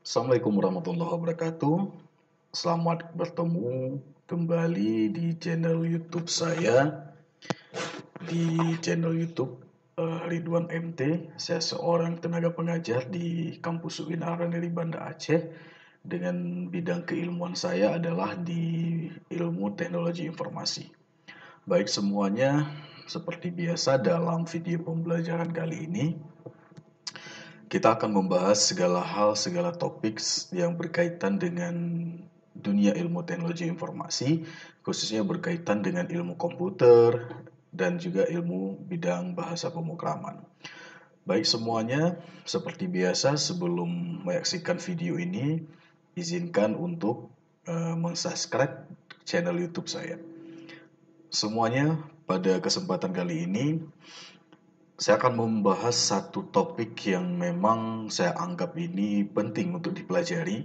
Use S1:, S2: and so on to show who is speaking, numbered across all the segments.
S1: Assalamualaikum warahmatullahi wabarakatuh. Selamat bertemu kembali di channel YouTube saya. Di channel YouTube Ridwan MT. Saya seorang tenaga pengajar di kampus UIN Araniri Banda Aceh. Dengan bidang keilmuan saya adalah di ilmu teknologi informasi. Baik semuanya, seperti biasa dalam video pembelajaran kali ini kita akan membahas segala hal, segala topik yang berkaitan dengan dunia ilmu teknologi informasi, khususnya berkaitan dengan ilmu komputer dan juga ilmu bidang bahasa pemrograman. Baik semuanya, seperti biasa sebelum menyaksikan video ini, izinkan untuk mensubscribe channel YouTube saya. Semuanya, pada kesempatan kali ini saya akan membahas satu topik yang memang saya anggap ini penting untuk dipelajari,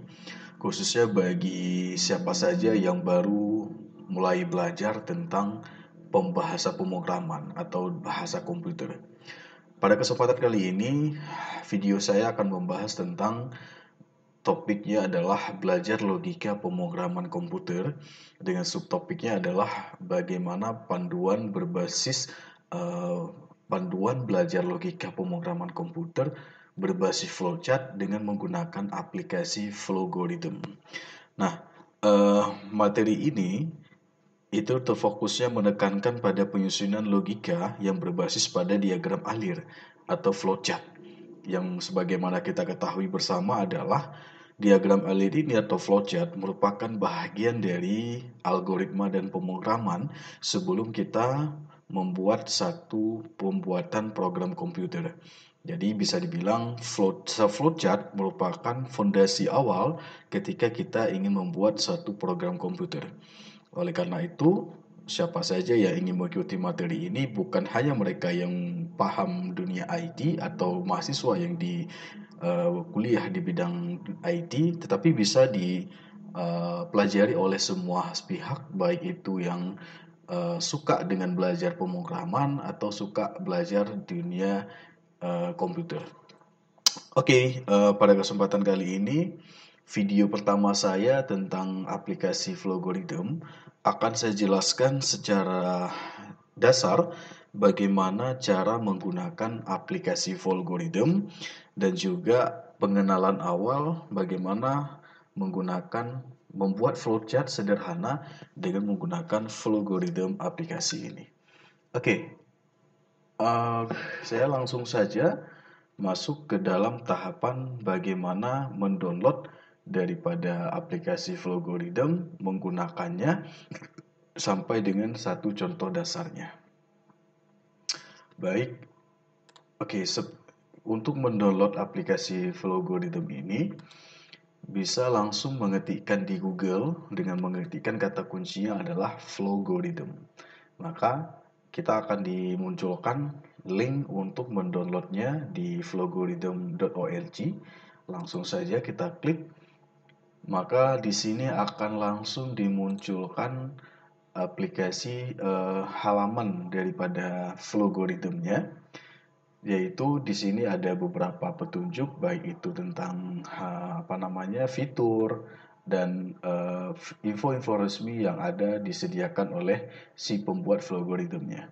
S1: khususnya bagi siapa saja yang baru mulai belajar tentang pembahasa pemrograman atau bahasa komputer. Pada kesempatan kali ini, video saya akan membahas tentang topiknya adalah belajar logika pemrograman komputer, dengan subtopiknya adalah bagaimana panduan berbasis panduan belajar logika pemrograman komputer berbasis flowchart dengan menggunakan aplikasi Flowgorithm. Nah, materi ini itu terfokusnya menekankan pada penyusunan logika yang berbasis pada diagram alir atau flowchart, yang sebagaimana kita ketahui bersama adalah diagram alir ini atau flowchart merupakan bahagian dari algoritma dan pemrograman sebelum kita membuat satu pembuatan program komputer. Jadi bisa dibilang flowchart merupakan fondasi awal ketika kita ingin membuat satu program komputer. Oleh karena itu, siapa saja yang ingin mengikuti materi ini bukan hanya mereka yang paham dunia IT atau mahasiswa yang di kuliah di bidang IT, tetapi bisa dipelajari oleh semua pihak, baik itu yang suka dengan belajar pemrograman atau suka belajar dunia komputer. Oke, pada kesempatan kali ini video pertama saya tentang aplikasi Flowgorithm akan saya jelaskan secara dasar bagaimana cara menggunakan aplikasi Flowgorithm dan juga pengenalan awal bagaimana membuat flowchart sederhana dengan menggunakan Flowgorithm aplikasi ini. Oke, saya langsung saja masuk ke dalam tahapan bagaimana mendownload daripada aplikasi Flowgorithm, menggunakannya sampai dengan satu contoh dasarnya. Baik, oke, untuk mendownload aplikasi Flowgorithm ini bisa langsung mengetikkan di Google dengan mengetikkan kata kuncinya adalah Flowgorithm. Maka kita akan dimunculkan link untuk mendownloadnya di flowgorithm.org. Langsung saja kita klik. Maka di sini akan langsung dimunculkan aplikasi halaman daripada Flowgorithm-nya, yaitu di sini ada beberapa petunjuk baik itu tentang fitur dan info-info resmi yang ada disediakan oleh si pembuat Flowgorithm-nya.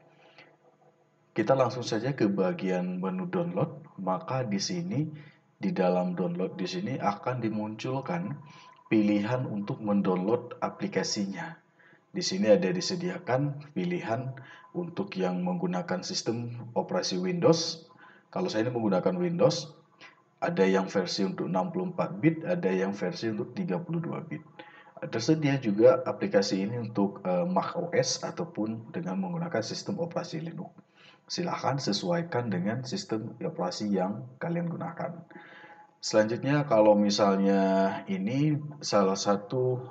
S1: Kita langsung saja ke bagian menu download. Maka di sini di dalam download di sini akan dimunculkan pilihan untuk mendownload aplikasinya. Di sini ada disediakan pilihan untuk yang menggunakan sistem operasi Windows. Kalau saya ini menggunakan Windows, ada yang versi untuk 64 bit, ada yang versi untuk 32 bit. Tersedia juga aplikasi ini untuk Mac OS ataupun dengan menggunakan sistem operasi Linux. Silahkan sesuaikan dengan sistem operasi yang kalian gunakan. Selanjutnya, kalau misalnya ini salah satu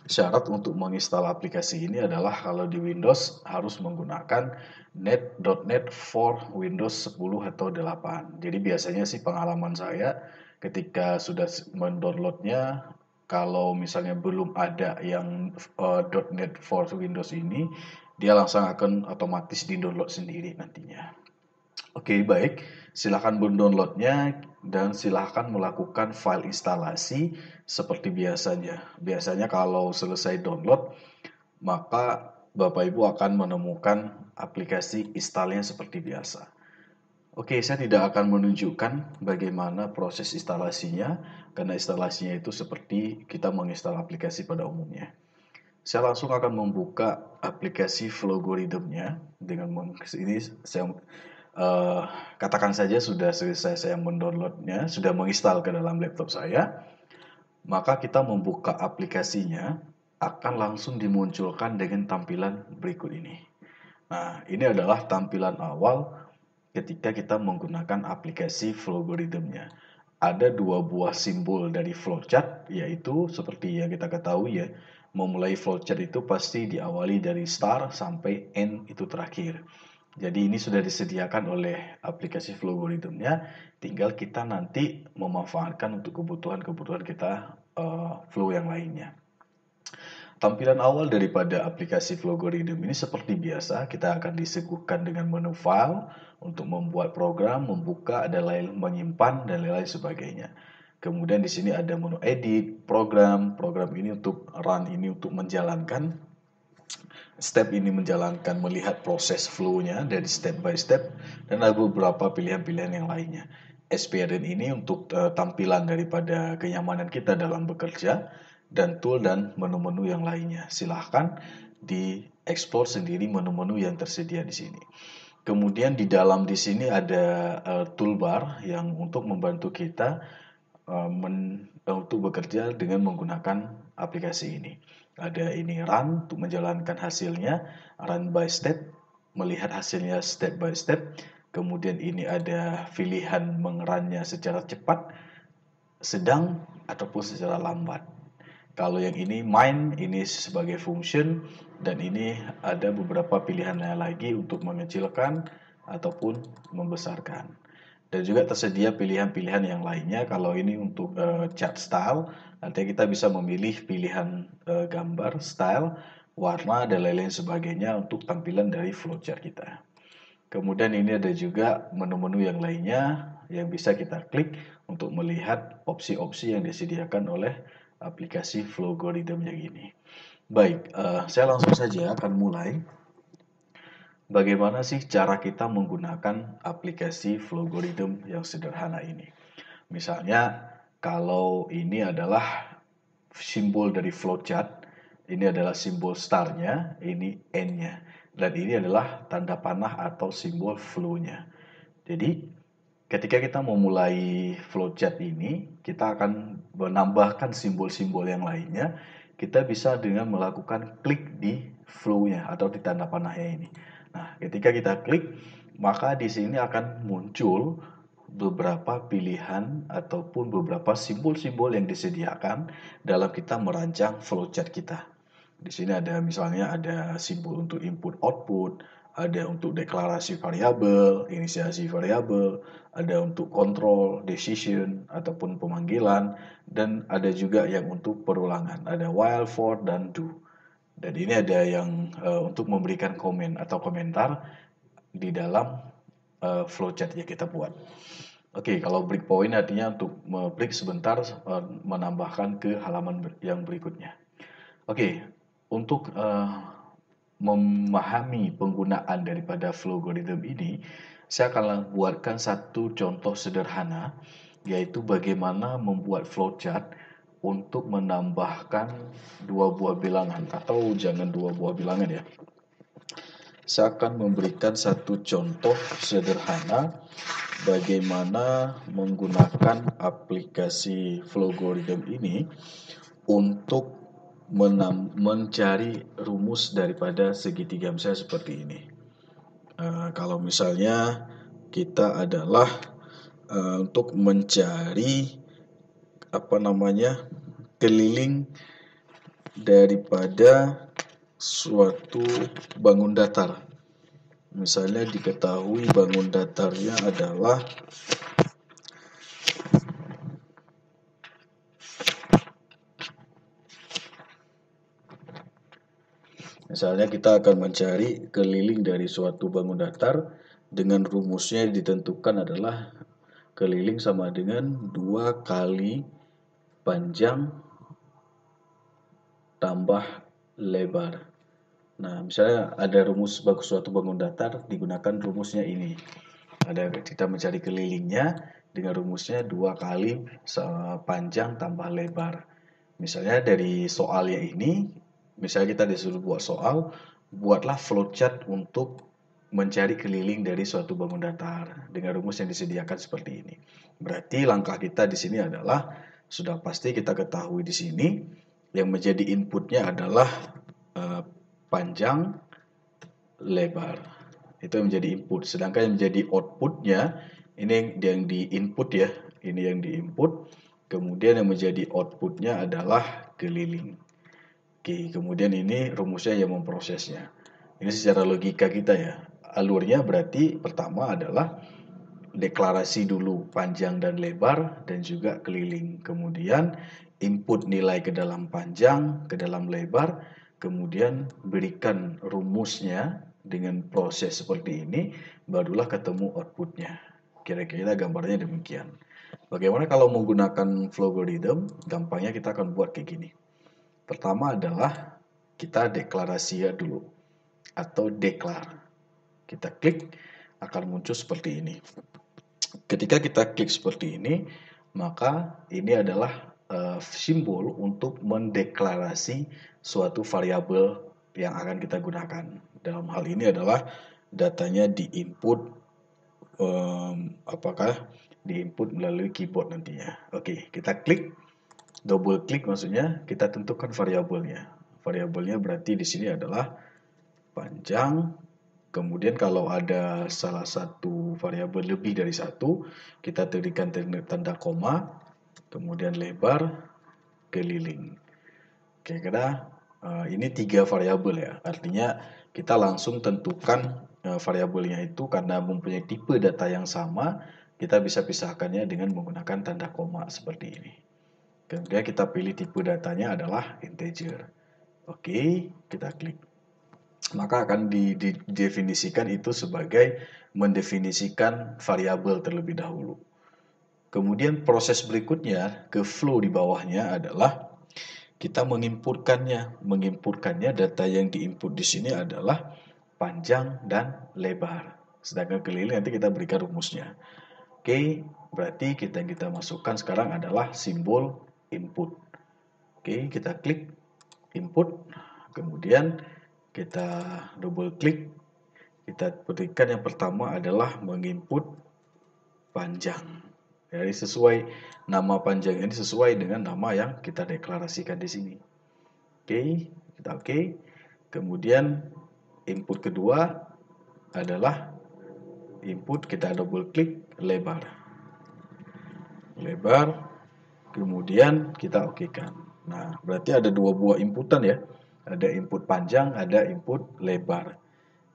S1: syarat untuk menginstal aplikasi ini adalah kalau di Windows harus menggunakan .NET for Windows 10 atau 8. Jadi biasanya sih pengalaman saya ketika sudah mendownloadnya, kalau misalnya belum ada yang .NET for Windows ini, dia langsung akan otomatis di-download sendiri nantinya. Oke, baik. Silahkan mendownloadnya dan silahkan melakukan file instalasi seperti biasanya. Biasanya kalau selesai download, maka Bapak Ibu akan menemukan aplikasi installnya seperti biasa. Oke, saya tidak akan menunjukkan bagaimana proses instalasinya, karena instalasinya itu seperti kita menginstal aplikasi pada umumnya. Saya langsung akan membuka aplikasi Flowgoridem-nya dengan ini saya katakan saja sudah selesai saya mendownloadnya, sudah menginstal ke dalam laptop saya, maka kita membuka aplikasinya akan langsung dimunculkan dengan tampilan berikut ini. Nah, ini adalah tampilan awal ketika kita menggunakan aplikasi Flowgoridem-nya. Ada dua buah simbol dari flowchart, yaitu seperti yang kita ketahui ya, memulai flowchart itu pasti diawali dari start sampai end itu terakhir. Jadi ini sudah disediakan oleh aplikasi Flowgoridem-nya, tinggal kita nanti memanfaatkan untuk kebutuhan-kebutuhan kita flow yang lainnya. Tampilan awal daripada aplikasi Flowgoridem ini seperti biasa, kita akan disuguhkan dengan menu file untuk membuat program, membuka, dan lain menyimpan dan lain-lain sebagainya. Kemudian di sini ada menu edit, program ini untuk run, ini untuk menjalankan. Step ini menjalankan melihat proses flow-nya dari step by step, dan ada beberapa pilihan-pilihan yang lainnya. Experience ini untuk tampilan daripada kenyamanan kita dalam bekerja, dan tool dan menu-menu yang lainnya. Silahkan dieksplor sendiri menu-menu yang tersedia di sini. Kemudian di dalam di sini ada toolbar yang untuk membantu kita untuk bekerja dengan menggunakan aplikasi ini. Ada ini run untuk menjalankan hasilnya, run by step, melihat hasilnya step by step. Kemudian ini ada pilihan mengerunnya secara cepat, sedang, ataupun secara lambat. Kalau yang ini main, ini sebagai function, dan ini ada beberapa pilihannya lagi untuk mengecilkan ataupun membesarkan. Dan juga tersedia pilihan-pilihan yang lainnya. Kalau ini untuk chart style, nanti kita bisa memilih pilihan gambar, style, warna, dan lain-lain sebagainya untuk tampilan dari flowchart kita. Kemudian ini ada juga menu-menu yang lainnya yang bisa kita klik untuk melihat opsi-opsi yang disediakan oleh aplikasi Flowgoridem yang ini. Baik, saya langsung saja akan mulai. Bagaimana sih cara kita menggunakan aplikasi Flowgoridem yang sederhana ini? Misalnya, kalau ini adalah simbol dari flowchart, ini adalah simbol star-nya, ini N-nya, dan ini adalah tanda panah atau simbol flow-nya. Jadi, ketika kita memulai flowchart ini, kita akan menambahkan simbol-simbol yang lainnya. Kita bisa dengan melakukan klik di flow-nya atau di tanda panahnya ini. Nah, ketika kita klik, maka di sini akan muncul beberapa pilihan ataupun beberapa simbol-simbol yang disediakan dalam kita merancang flowchart kita. Di sini ada misalnya ada simbol untuk input output, ada untuk deklarasi variabel, inisiasi variabel, ada untuk control, decision, ataupun pemanggilan, dan ada juga yang untuk perulangan, ada while, for, dan do. Dan ini ada yang untuk memberikan komen atau komentar di dalam flowchart yang kita buat. Oke, kalau breakpoint artinya untuk break sebentar menambahkan ke halaman yang berikutnya. Oke, untuk memahami penggunaan daripada Flowgoridem ini, saya akan buatkan satu contoh sederhana, yaitu bagaimana membuat flowchart untuk menambahkan dua buah bilangan, atau jangan dua buah bilangan ya. Saya akan memberikan satu contoh sederhana bagaimana menggunakan aplikasi Flowgoridem ini untuk mencari rumus daripada segitiga misalnya seperti ini. Kalau misalnya kita adalah untuk mencari keliling daripada suatu bangun datar. Misalnya diketahui bangun datarnya adalah misalnya kita akan mencari keliling dari suatu bangun datar dengan rumusnya ditentukan adalah keliling sama dengan 2 kali panjang tambah lebar. Nah, misalnya ada rumus bagi suatu bangun datar, digunakan rumusnya ini. Kita mencari kelilingnya dengan rumusnya 2 kali panjang tambah lebar. Misalnya dari soalnya ini, misalnya kita disuruh buat soal, buatlah flowchart untuk mencari keliling dari suatu bangun datar dengan rumus yang disediakan seperti ini. Berarti langkah kita di sini adalah sudah pasti kita ketahui di sini yang menjadi inputnya adalah panjang lebar. Itu yang menjadi input. Sedangkan yang menjadi outputnya ini yang di input ya. Ini yang di input. Kemudian yang menjadi outputnya adalah keliling. Oke, kemudian ini rumusnya yang memprosesnya. Ini secara logika kita ya. Alurnya berarti pertama adalah deklarasi dulu panjang dan lebar dan juga keliling. Kemudian input nilai ke dalam panjang, ke dalam lebar, kemudian berikan rumusnya dengan proses seperti ini, barulah ketemu outputnya. Kira-kira gambarnya demikian. Bagaimana kalau menggunakan flogorithm? Gampangnya kita akan buat kayak gini. Pertama adalah kita deklarasi ya dulu atau deklar. Kita klik akan muncul seperti ini. Ketika kita klik seperti ini, maka ini adalah simbol untuk mendeklarasi suatu variabel yang akan kita gunakan. Dalam hal ini adalah datanya diinput, apakah diinput melalui keyboard nantinya. Oke, kita klik, double klik maksudnya, kita tentukan variabelnya. Variabelnya berarti di sini adalah panjang. Kemudian kalau ada salah satu variabel lebih dari satu, kita berikan tanda koma, kemudian lebar, keliling. Kira-kira ini 3 variabel ya. Artinya kita langsung tentukan variabelnya itu karena mempunyai tipe data yang sama, kita bisa pisahkannya dengan menggunakan tanda koma seperti ini. Kemudian kita pilih tipe datanya adalah integer. Oke, kita klik. Maka akan didefinisikan itu sebagai mendefinisikan variabel terlebih dahulu. Kemudian proses berikutnya ke flow di bawahnya adalah kita menginputkannya. Menginputkannya data yang diinput di sini adalah panjang dan lebar. Sedangkan keliling nanti kita berikan rumusnya. Oke, berarti yang kita masukkan sekarang adalah simbol input. Oke, kita klik input, kemudian kita double klik, kita berikan yang pertama adalah menginput panjang. Jadi sesuai nama panjang ini sesuai dengan nama yang kita deklarasikan di sini. Oke, kita oke. Kemudian input kedua adalah input, kita double klik lebar. Lebar, kemudian kita okekan. Nah, berarti ada 2 buah inputan ya. Ada input panjang, ada input lebar.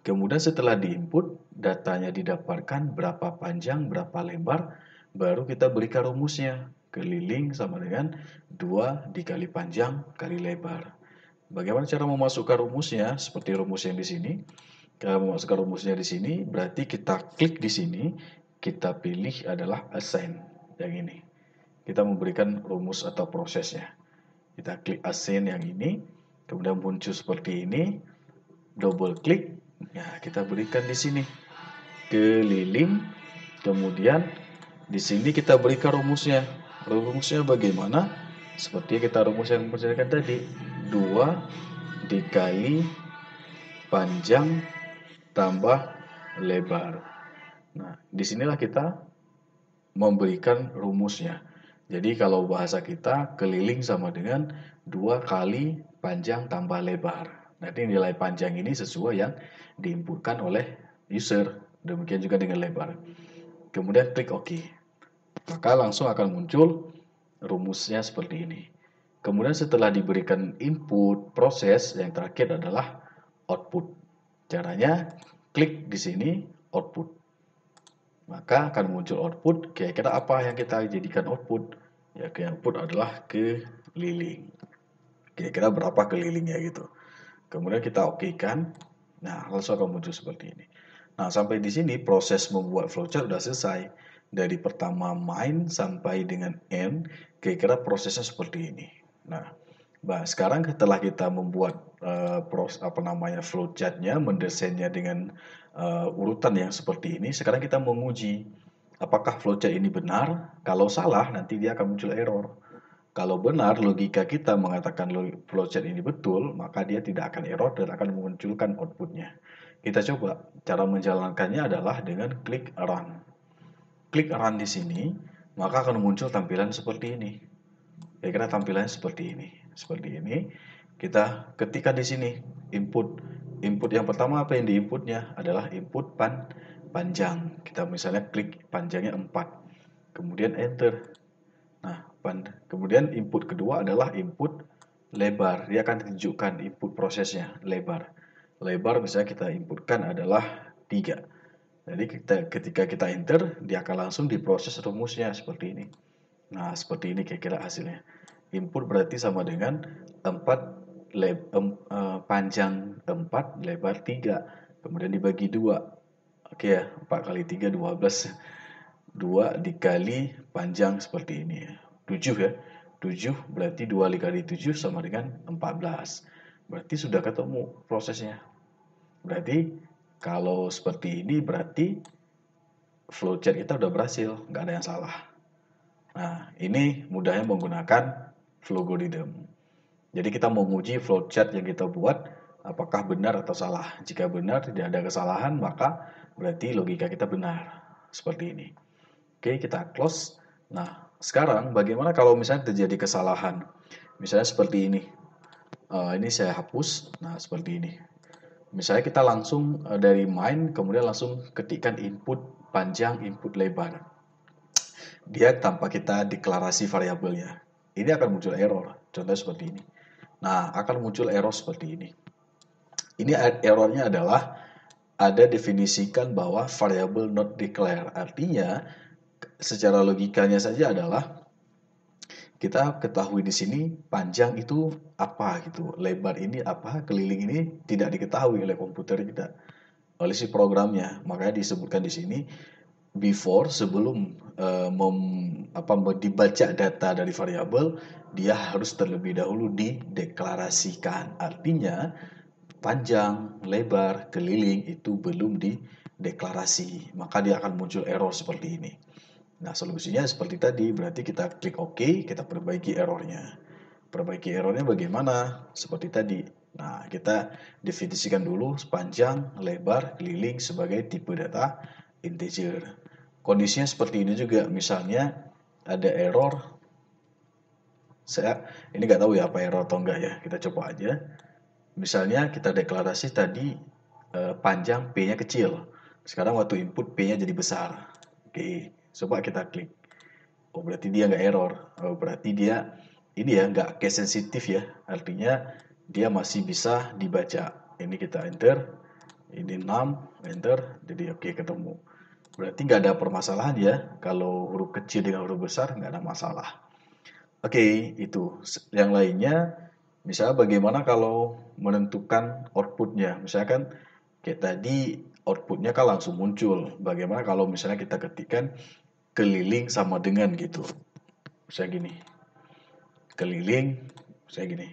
S1: Kemudian setelah diinput, datanya didapatkan berapa panjang, berapa lebar, baru kita berikan rumusnya. Keliling sama dengan 2 dikali panjang kali lebar. Bagaimana cara memasukkan rumusnya? Seperti rumus yang di sini. Kalau memasukkan rumusnya di sini, berarti kita klik di sini, kita pilih adalah assign yang ini. Kita memberikan rumus atau prosesnya. Kita klik assign yang ini, kemudian muncul seperti ini, double klik. Nah, kita berikan di sini keliling, kemudian di sini kita berikan rumusnya. Rumusnya bagaimana? Seperti kita rumus yang percetakan tadi, 2 dikali panjang tambah lebar. Nah, disinilah kita memberikan rumusnya. Jadi kalau bahasa kita, keliling sama dengan 2 kali panjang tambah lebar. Nanti nilai panjang ini sesuai yang diinputkan oleh user. Demikian juga dengan lebar. Kemudian klik OK. Maka langsung akan muncul rumusnya seperti ini. Kemudian setelah diberikan input, proses, yang terakhir adalah output. Caranya klik di sini, output. Maka akan muncul output. Kira-kira apa yang kita jadikan output? Ya, output adalah keliling. Kira-kira berapa kelilingnya gitu. Kemudian kita okekan. Nah, langsung akan muncul seperti ini. Nah, sampai di sini proses membuat flowchart udah selesai. Dari pertama main sampai dengan end, kira-kira prosesnya seperti ini. Nah, sekarang setelah kita membuat flowchartnya, mendesainnya dengan urutan yang seperti ini, sekarang kita menguji apakah flowchart ini benar. Kalau salah, nanti dia akan muncul error. Kalau benar, logika kita mengatakan flowchart ini betul, maka dia tidak akan error dan akan memunculkan outputnya. Kita coba, cara menjalankannya adalah dengan klik run. Klik run di sini, maka akan muncul tampilan seperti ini. Kira-kira tampilannya seperti ini. Seperti ini, kita ketikkan di sini input. Input yang pertama apa yang diinputnya adalah input panjang. Kita misalnya klik panjangnya 4. Kemudian enter. Nah, kemudian input kedua adalah input lebar. Dia akan tunjukkan input prosesnya lebar. Lebar misalnya kita inputkan adalah 3. Jadi ketika kita enter, dia akan langsung diproses rumusnya seperti ini. Nah, seperti ini kira-kira hasilnya. Input berarti sama dengan 4 panjang 4, lebar 3. Kemudian dibagi 2. Oke ya, 4 kali 3 12. 2 dikali panjang seperti ini. 7 ya. 7 berarti 2 dikali 7 sama dengan 14. Berarti sudah ketemu prosesnya. Berarti kalau seperti ini berarti flowchart kita udah berhasil, nggak ada yang salah. Nah, ini mudahnya menggunakan Flowgorithm. Jadi kita mau menguji flowchart yang kita buat apakah benar atau salah. Jika benar tidak ada kesalahan, maka berarti logika kita benar. Seperti ini. Oke, kita close. Nah, sekarang bagaimana kalau misalnya terjadi kesalahan? Misalnya seperti ini. Ini saya hapus. Nah, seperti ini. Misalnya kita langsung dari main, kemudian langsung ketikkan input panjang, input lebar. Dia tanpa kita deklarasi variabelnya. Ini akan muncul error. Contohnya seperti ini. Nah, akan muncul error seperti ini. Ini errornya adalah ada definisikan bahwa variable not declare. Artinya, secara logikanya saja adalah kita ketahui di sini panjang itu apa gitu, lebar ini apa, keliling ini tidak diketahui oleh komputer kita, oleh si programnya. Makanya disebutkan di sini before, sebelum dibaca data dari variabel, dia harus terlebih dahulu dideklarasikan. Artinya panjang, lebar, keliling itu belum dideklarasi, maka dia akan muncul error seperti ini. Nah, solusinya seperti tadi, berarti kita klik OK, kita perbaiki errornya. Perbaiki errornya bagaimana? Seperti tadi. Nah, kita definisikan dulu panjang, lebar, keliling sebagai tipe data integer. Kondisinya seperti ini juga, misalnya ada error. Ini nggak tahu ya apa error atau enggak ya, kita coba aja. Misalnya kita deklarasi tadi panjang P-nya kecil. Sekarang waktu input P-nya jadi besar. Oke, coba kita klik. Oh, berarti dia nggak error. Oh, berarti dia ini ya nggak case sensitif ya. Artinya dia masih bisa dibaca. Ini kita enter. Ini 6, enter. Jadi oke, ketemu. Berarti nggak ada permasalahan ya. Kalau huruf kecil dengan huruf besar nggak ada masalah. Oke, itu. Yang lainnya, misalnya bagaimana kalau menentukan outputnya. Misalkan kayak tadi outputnya kan langsung muncul. Bagaimana kalau misalnya kita ketikkan keliling sama dengan gitu. Misalnya gini. Keliling, misalnya gini.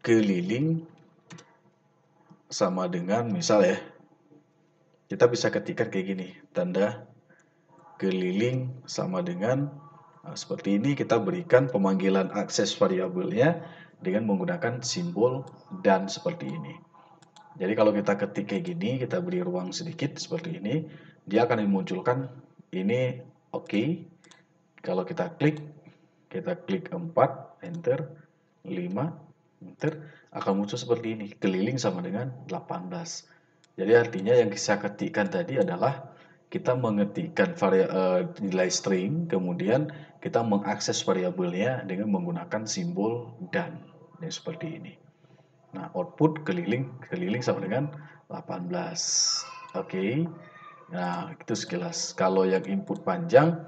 S1: Keliling sama dengan misal ya. Kita bisa ketikkan kayak gini. Tanda keliling sama dengan seperti ini, kita berikan pemanggilan akses variabelnya dengan menggunakan simbol dan seperti ini. Jadi kalau kita ketik kayak gini, kita beri ruang sedikit seperti ini, dia akan memunculkan ini oke. Kalau kita klik 4, enter, 5, enter, akan muncul seperti ini, keliling sama dengan 18. Jadi artinya yang saya ketikkan tadi adalah kita mengetikkan nilai string, kemudian kita mengakses variabelnya dengan menggunakan simbol dan. Ini seperti ini. Nah, output keliling sama dengan 18. Oke. Nah, itu sekilas. Kalau yang input panjang,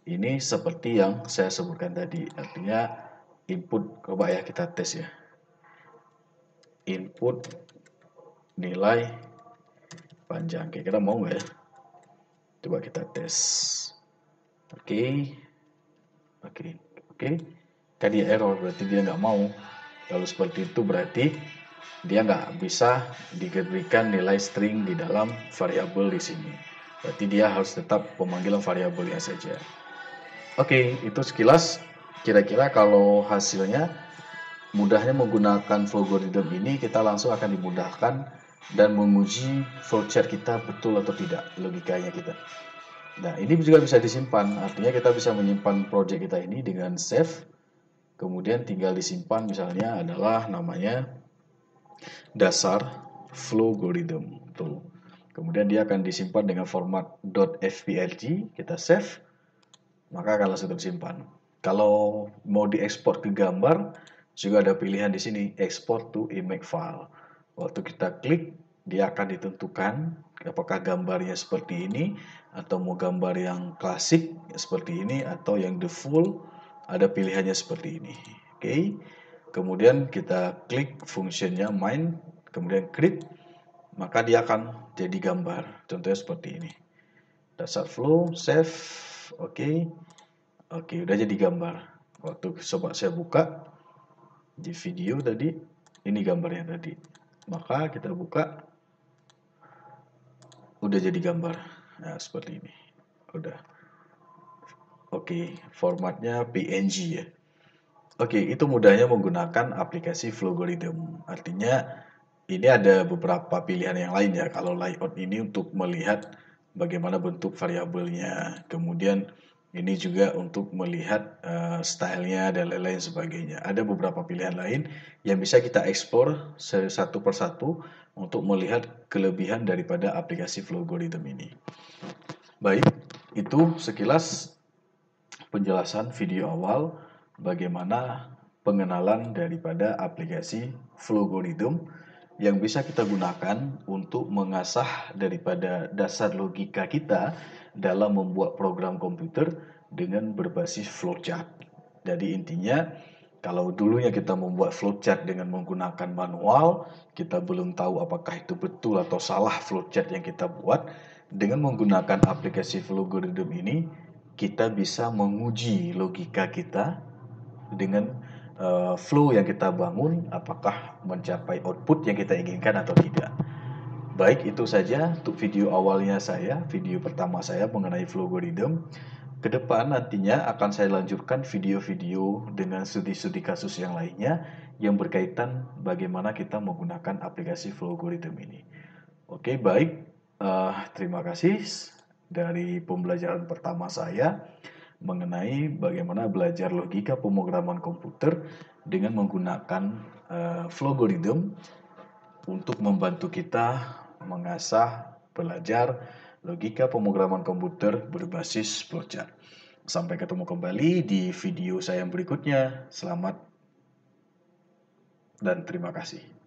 S1: ini seperti yang saya sebutkan tadi. Artinya input, coba ya kita tes ya. Input nilai panjang. Oke, kita mau nggak ya? Coba kita tes. Oke. Kan dia error, berarti dia nggak mau. Kalau seperti itu berarti dia nggak bisa diberikan nilai string di dalam variabel di sini. Berarti dia harus tetap pemanggilan variabelnya saja. Oke, itu sekilas. Kira-kira kalau hasilnya mudahnya menggunakan flowgorithm ini, kita langsung akan dimudahkan dan menguji flowchart kita betul atau tidak logikanya kita. Nah, ini juga bisa disimpan, artinya kita bisa menyimpan project kita ini dengan save, kemudian tinggal disimpan, misalnya adalah namanya dasar flowgorithm. Tuh. Kemudian dia akan disimpan dengan format .fplg, kita save, maka akan langsung tersimpan. Kalau mau diekspor ke gambar, juga ada pilihan di sini, export to image file. Waktu kita klik, dia akan ditentukan apakah gambarnya seperti ini, atau mau gambar yang klasik seperti ini, atau yang the full, ada pilihannya seperti ini. Oke, kemudian kita klik fungsinya main, kemudian create, maka dia akan jadi gambar. Contohnya seperti ini. Dasar flow, save, oke, udah jadi gambar. Waktu coba saya buka di video tadi, ini gambarnya tadi. Maka kita buka, udah jadi gambar. Nah, seperti ini. Udah. Oke, formatnya PNG ya. Oke, itu mudahnya menggunakan aplikasi Flowgorithm. Artinya ini ada beberapa pilihan yang lain ya. Kalau layout ini untuk melihat bagaimana bentuk variabelnya. Kemudian ini juga untuk melihat stylenya dan lain-lain sebagainya. Ada beberapa pilihan lain yang bisa kita eksplor satu persatu untuk melihat kelebihan daripada aplikasi Flowgorithm ini. Baik, itu sekilas penjelasan video awal bagaimana pengenalan daripada aplikasi Flowgorithm yang bisa kita gunakan untuk mengasah daripada dasar logika kita dalam membuat program komputer dengan berbasis flowchart. Jadi intinya, kalau dulunya kita membuat flowchart dengan menggunakan manual, kita belum tahu apakah itu betul atau salah flowchart yang kita buat. Dengan menggunakan aplikasi Flowgorithm ini, kita bisa menguji logika kita dengan flow yang kita bangun, apakah mencapai output yang kita inginkan atau tidak. Baik, itu saja untuk video awalnya saya, video pertama saya mengenai Flowgorithm. Kedepan nantinya akan saya lanjutkan video-video dengan studi-studi kasus yang lainnya yang berkaitan bagaimana kita menggunakan aplikasi Flowgorithm ini. Oke, baik. Terima kasih dari pembelajaran pertama saya mengenai bagaimana belajar logika pemrograman komputer dengan menggunakan Flowgorithm untuk membantu kita mengasah belajar logika pemrograman komputer berbasis flowchart. Sampai ketemu kembali di video saya yang berikutnya. Selamat dan terima kasih.